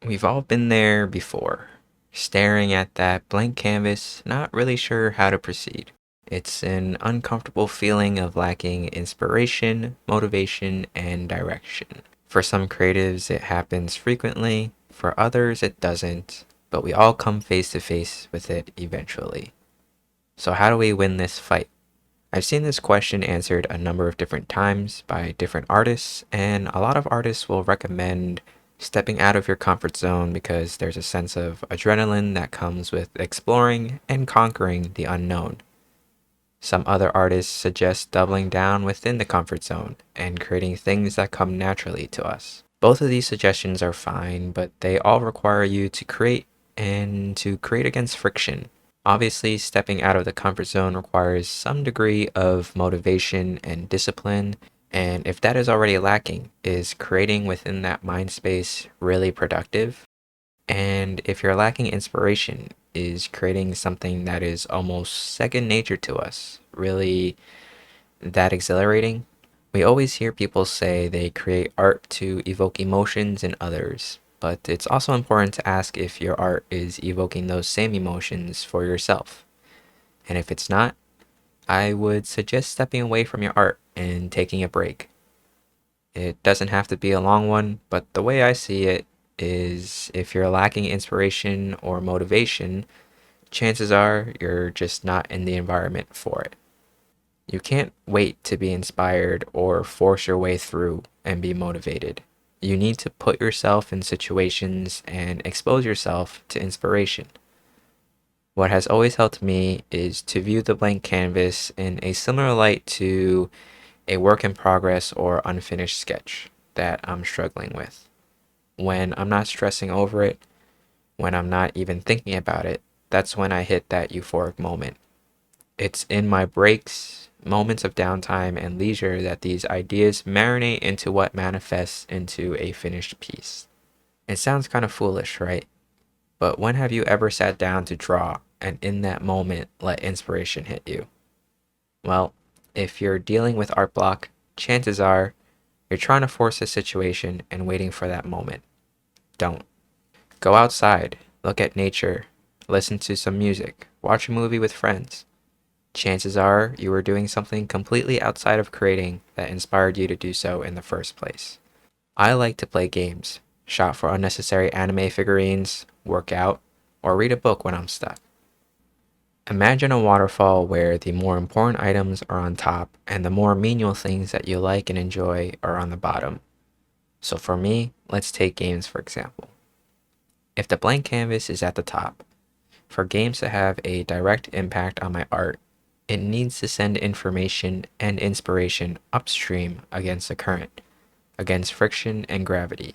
We've all been there before, staring at that blank canvas, not really sure how to proceed. It's an uncomfortable feeling of lacking inspiration, motivation, and direction. For some creatives, it happens frequently, for others, it doesn't, but we all come face to face with it eventually. So, how do we win this fight? I've seen this question answered a number of different times by different artists, and a lot of artists will recommend stepping out of your comfort zone because there's a sense of adrenaline that comes with exploring and conquering the unknown. Some other artists suggest doubling down within the comfort zone and creating things that come naturally to us. Both of these suggestions are fine, but they all require you to create and to create against friction. Obviously, stepping out of the comfort zone requires some degree of motivation and discipline, and if that is already lacking, is creating within that mind space really productive? And if you're lacking inspiration, is creating something that is almost second nature to us really that exhilarating? We always hear people say they create art to evoke emotions in others, but it's also important to ask if your art is evoking those same emotions for yourself. And if it's not, I would suggest stepping away from your art and taking a break. It doesn't have to be a long one, but the way I see it is if you're lacking inspiration or motivation, chances are you're just not in the environment for it. You can't wait to be inspired or force your way through and be motivated. You need to put yourself in situations and expose yourself to inspiration. What has always helped me is to view the blank canvas in a similar light to a work in progress or unfinished sketch that I'm struggling with. When I'm not stressing over it, when I'm not even thinking about it, that's when I hit that euphoric moment. It's in my breaks, moments of downtime, and leisure that these ideas marinate into what manifests into a finished piece. It sounds kind of foolish, right? But when have you ever sat down to draw and in that moment let inspiration hit you? Well, if you're dealing with art block, chances are you're trying to force a situation and waiting for that moment. Don't. Go outside, look at nature, listen to some music, watch a movie with friends. Chances are you were doing something completely outside of creating that inspired you to do so in the first place. I like to play games, shop for unnecessary anime figurines, work out, or read a book when I'm stuck. Imagine a waterfall where the more important items are on top and the more menial things that you like and enjoy are on the bottom. So for me, let's take games for example. If the blank canvas is at the top, for games to have a direct impact on my art, it needs to send information and inspiration upstream against the current, against friction and gravity.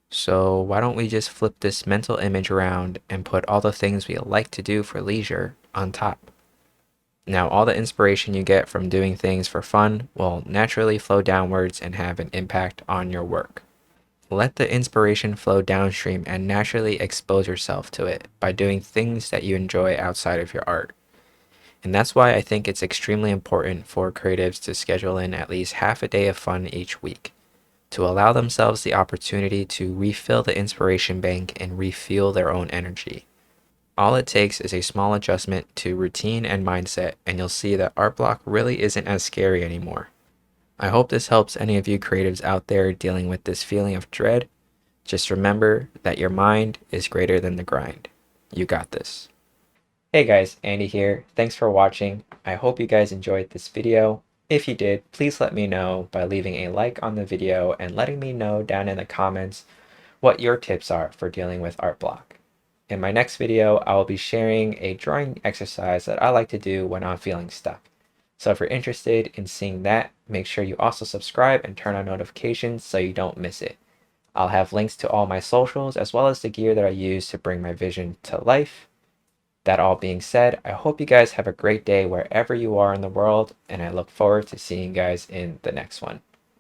So why don't we just flip this mental image around and put all the things we like to do for leisure on top? Now, all the inspiration you get from doing things for fun will naturally flow downwards and have an impact on your work. Let the inspiration flow downstream and naturally expose yourself to it by doing things that you enjoy outside of your art. And that's why I think it's extremely important for creatives to schedule in at least half a day of fun each week, to allow themselves the opportunity to refill the inspiration bank and refuel their own energy. All it takes is a small adjustment to routine and mindset, and you'll see that art block really isn't as scary anymore. I hope this helps any of you creatives out there dealing with this feeling of dread. Just remember that your mind is greater than the grind. You got this. Hey guys, Andy here. Thanks for watching. I hope you guys enjoyed this video. If you did, please let me know by leaving a like on the video and letting me know down in the comments what your tips are for dealing with art block. In my next video, I will be sharing a drawing exercise that I like to do when I'm feeling stuck. So if you're interested in seeing that, make sure you also subscribe and turn on notifications so you don't miss it. I'll have links to all my socials as well as the gear that I use to bring my vision to life. That all being said, I hope you guys have a great day wherever you are in the world, and I look forward to seeing you guys in the next one.